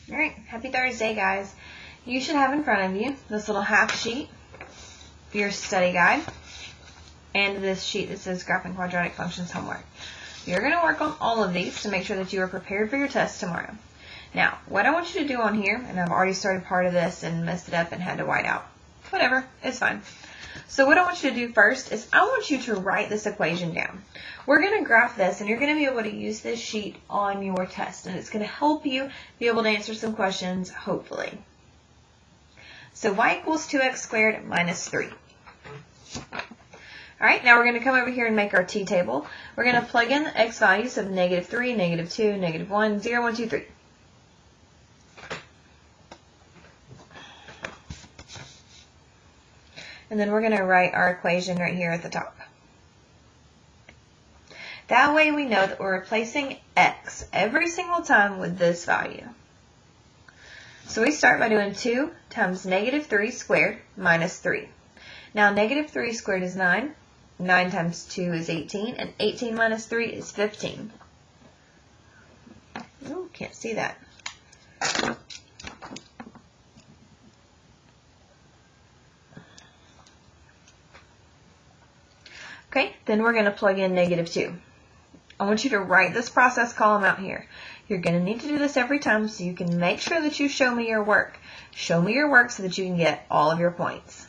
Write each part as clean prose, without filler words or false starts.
Alright, happy Thursday, guys. You should have in front of you this little half sheet for your study guide and this sheet that says Graphing Quadratic Functions Homework. You're going to work on all of these to make sure that you are prepared for your test tomorrow. Now, what I want you to do on here, and I've already started part of this and messed it up and had to white out. Whatever, it's fine. So what I want you to do first is I want you to write this equation down. We're going to graph this, and you're going to be able to use this sheet on your test, and it's going to help you be able to answer some questions, hopefully. So y equals 2x squared minus 3. All right, now we're going to come over here and make our t-table. We're going to plug in the x values of negative 3, negative 2, negative 1, 0, 1, 2, 3. And then we're going to write our equation right here at the top. That way we know that we're replacing x every single time with this value. So we start by doing 2 times negative 3 squared minus 3. Now negative 3 squared is 9. 9 times 2 is 18. And 18 minus 3 is 15. Oh, can't see that. Okay, then we're going to plug in negative 2. I want you to write this process column out here. You're going to need to do this every time so you can make sure that you show me your work. Show me your work so that you can get all of your points.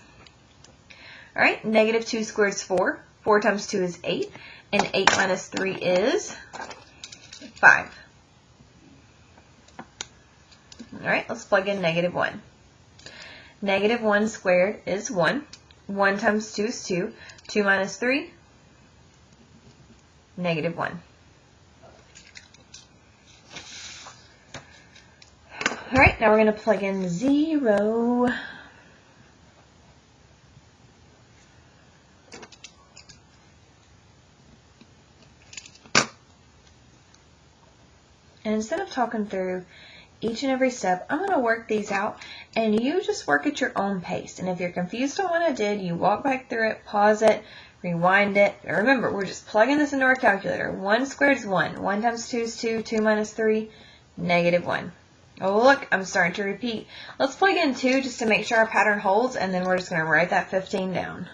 All right, negative 2 squared is 4. 4 times 2 is 8. And 8 minus 3 is 5. All right, let's plug in negative 1. Negative 1 squared is 1. 1 times 2 is 2. 2 minus 3, negative 1. All right, now we're going to plug in 0. And instead of talking through each and every step, I'm going to work these out, and you just work at your own pace. And if you're confused on what I did, you walk back through it, pause it, rewind it. And remember, we're just plugging this into our calculator. 1 squared is 1. 1 times 2 is 2. 2 minus 3, negative 1. Oh, look, I'm starting to repeat. Let's plug in 2 just to make sure our pattern holds, and then we're just going to write that 15 down.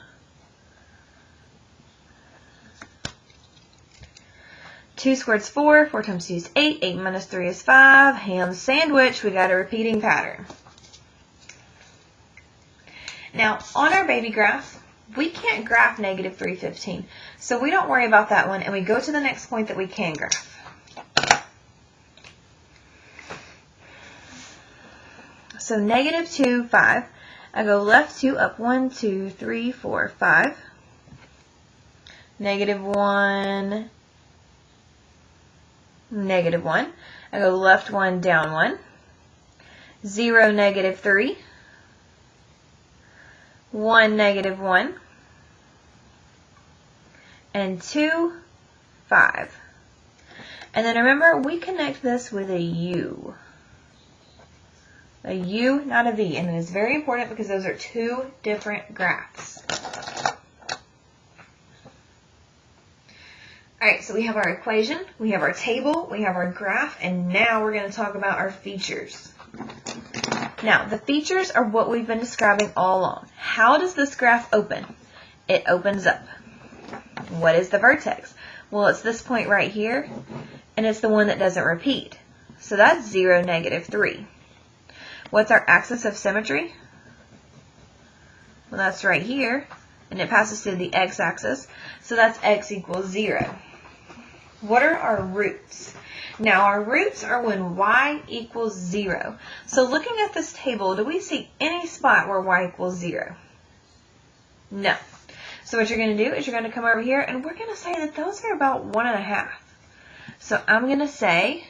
2 squared is 4. 4 times 2 is 8. 8 minus 3 is 5. Ham sandwich. We got a repeating pattern. Now, on our baby graph, we can't graph negative 3, 15. So we don't worry about that one, and we go to the next point that we can graph. So negative 2, 5. I go left 2, up 1, 2, 3, 4, 5. Negative 1, negative 1. I go left 1, down 1. 0, negative 3. 1, negative 1. And 2, 5. And then remember, we connect this with a U. A U, not a V. And it is very important because those are two different graphs. Alright, so we have our equation, we have our table, we have our graph, and now we're going to talk about our features. Now, the features are what we've been describing all along. How does this graph open? It opens up. What is the vertex? Well, it's this point right here, and it's the one that doesn't repeat. So that's 0, negative 3. What's our axis of symmetry? Well, that's right here, and it passes through the x-axis, so that's x equals 0. What are our roots? Now, our roots are when y equals 0. So looking at this table, do we see any spot where y equals 0? No. So what you're going to do is you're going to come over here, and we're going to say that those are about 1.5. So I'm going to say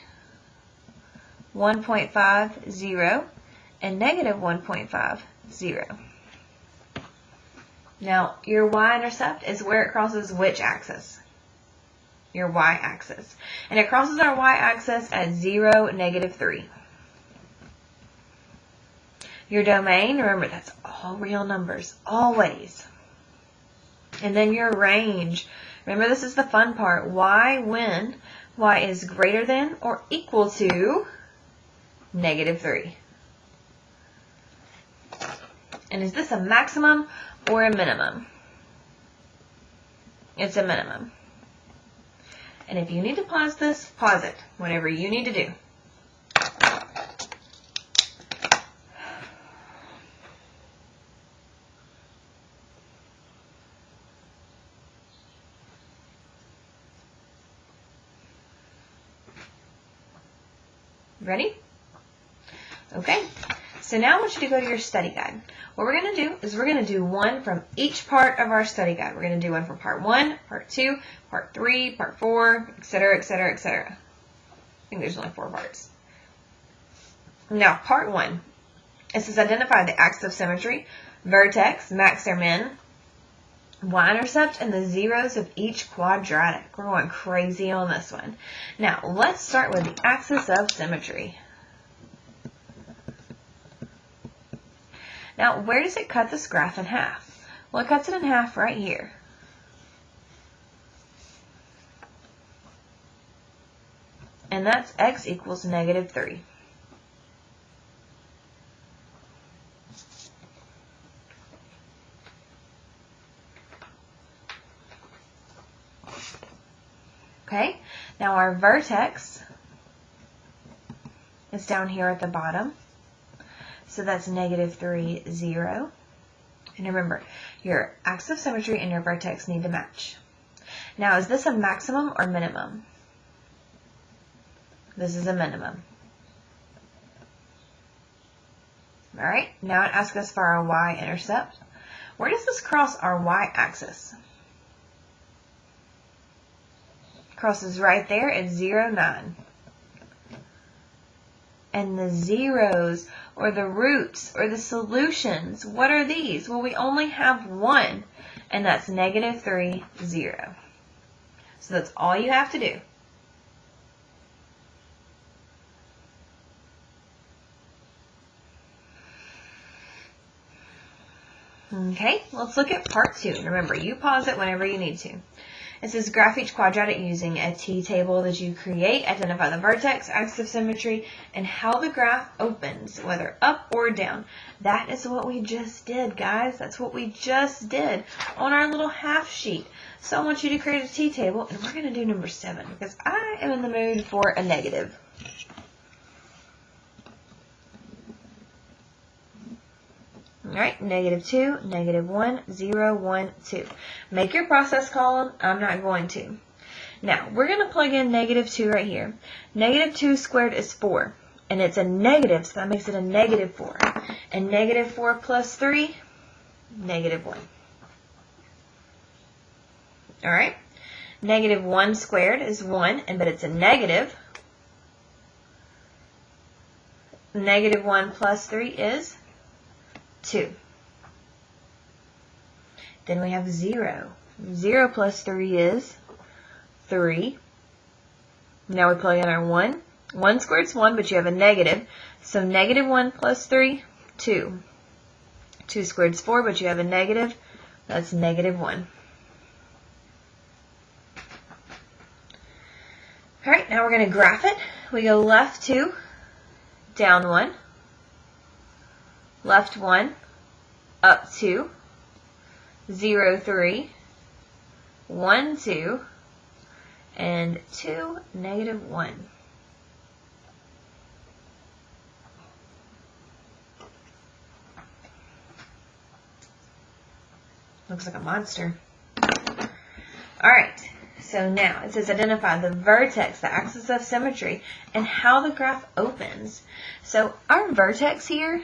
1.5, 0, and negative 1.5, 0. Now, your y-intercept is where it crosses which axis? Your y-axis. And it crosses our y-axis at 0, negative 3. Your domain, remember, that's all real numbers, always. And then your range. Remember, this is the fun part. Y when y is greater than or equal to negative 3. And is this a maximum or a minimum? It's a minimum. And if you need to pause this, pause it. Whatever you need to do. Ready? Okay. So now I want you to go to your study guide. What we're going to do is we're going to do one from each part of our study guide. We're going to do one for part 1, part 2, part 3, part 4, etc., etc., etc. I think there's only 4 parts. Now, part 1. It says identify the axis of symmetry, vertex, max or min, y-intercept, and the zeros of each quadratic. We're going crazy on this one. Now, let's start with the axis of symmetry. Now, where does it cut this graph in half? Well, it cuts it in half right here. And that's x equals negative 3. Okay, now our vertex is down here at the bottom. So that's negative 3, 0. And remember, your axis of symmetry and your vertex need to match. Now, is this a maximum or minimum? This is a minimum. All right, now it asks us for our y-intercept. Where does this cross our y-axis? Crosses right there at 0, 9. And the zeros, or the roots, or the solutions, what are these? Well, we only have one, and that's negative 3, 0. So that's all you have to do. Okay, let's look at part 2. Remember, you pause it whenever you need to. It says graph each quadratic using a t-table that you create, identify the vertex, axis of symmetry, and how the graph opens, whether up or down. That is what we just did, guys. That's what we just did on our little half sheet. So I want you to create a t-table, and we're going to do number 7 because I am in the mood for a negative. All right, negative 2, negative 1, 0, 1, 2. Make your process column. I'm not going to. Now, we're going to plug in negative 2 right here. Negative 2 squared is 4, and it's a negative, so that makes it a negative 4. And negative 4 plus 3, negative 1. All right, negative 1 squared is 1, but it's a negative. Negative 1 plus 3 is 2. Then we have 0. 0 plus 3 is 3. Now we plug in our 1. 1 squared is 1, but you have a negative. So negative 1 plus 3, 2. 2 squared is 4, but you have a negative. That's negative 1. All right, now we're going to graph it. We go left 2, down 1. Left 1, up 2, 0, 3, 1, 2, and 2, negative 1. Looks like a monster. All right, so now it says identify the vertex, the axis of symmetry, and how the graph opens. So our vertex here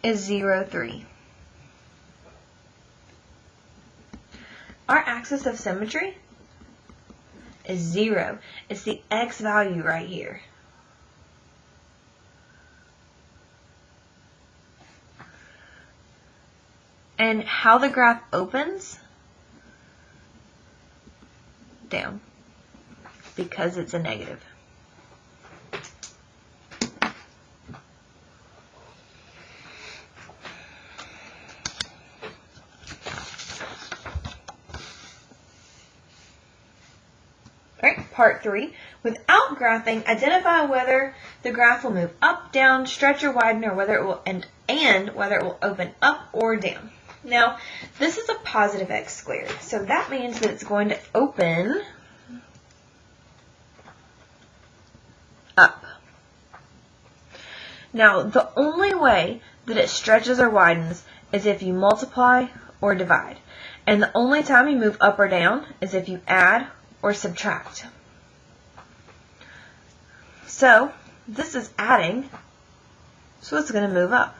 is 0, 3. Our axis of symmetry is 0. It's the x value right here. And how the graph opens? Down. Because it's a negative. All right, part 3. Without graphing, identify whether the graph will move up, down, stretch, or widen, or whether it will and whether it will open up or down. Now, this is a positive x squared, so that means that it's going to open up. Now, the only way that it stretches or widens is if you multiply or divide. And the only time you move up or down is if you add or subtract. So, this is adding, so it's going to move up.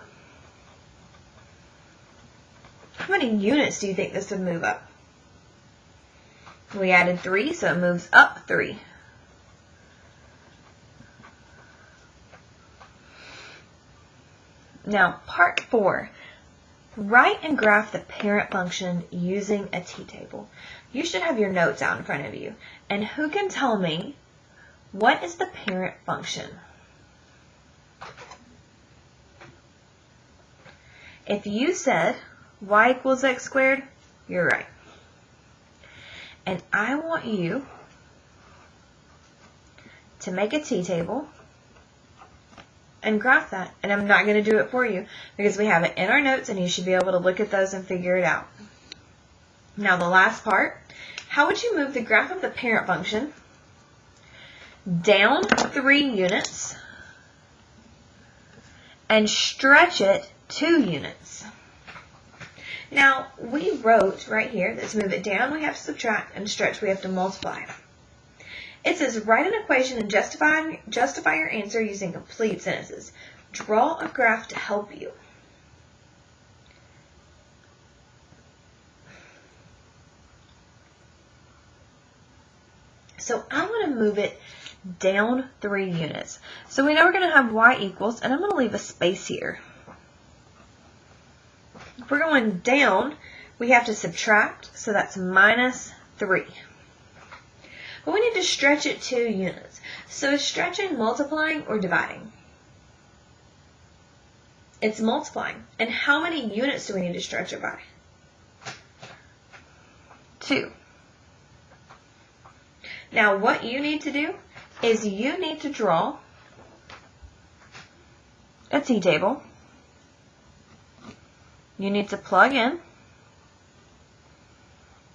How many units do you think this would move up? We added 3, so it moves up 3. Now, part 4. Write and graph the parent function using a t-table. You should have your notes out in front of you. And who can tell me what is the parent function? If you said y equals x squared, you're right. And I want you to make a t-table and graph that. And I'm not going to do it for you because we have it in our notes and you should be able to look at those and figure it out. Now the last part, how would you move the graph of the parent function down 3 units and stretch it 2 units? Now, we wrote right here that to move it down we have to subtract and stretch we have to multiply. It says write an equation and justify your answer using complete sentences. Draw a graph to help you. So I want to move it down 3 units. So we know we're going to have y equals, and I'm going to leave a space here. If we're going down, we have to subtract, so that's minus 3. But we need to stretch it 2 units. So is stretching multiplying or dividing? It's multiplying. And how many units do we need to stretch it by? 2. Now what you need to do is you need to draw a t-table. You need to plug in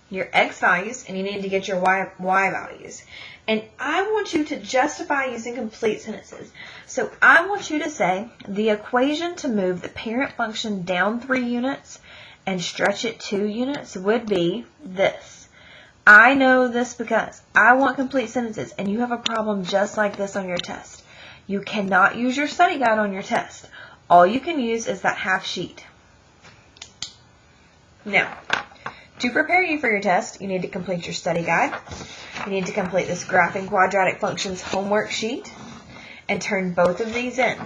your x values, and you need to get your y values. And I want you to justify using complete sentences. So I want you to say the equation to move the parent function down 3 units and stretch it 2 units would be this. I know this because I want complete sentences, and you have a problem just like this on your test. You cannot use your study guide on your test. All you can use is that half sheet. Now, to prepare you for your test, you need to complete your study guide. You need to complete this graphing quadratic functions homework sheet and turn both of these in.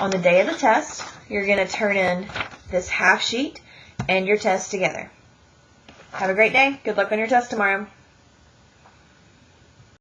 On the day of the test, you're going to turn in this half sheet and your test together. Have a great day. Good luck on your test tomorrow.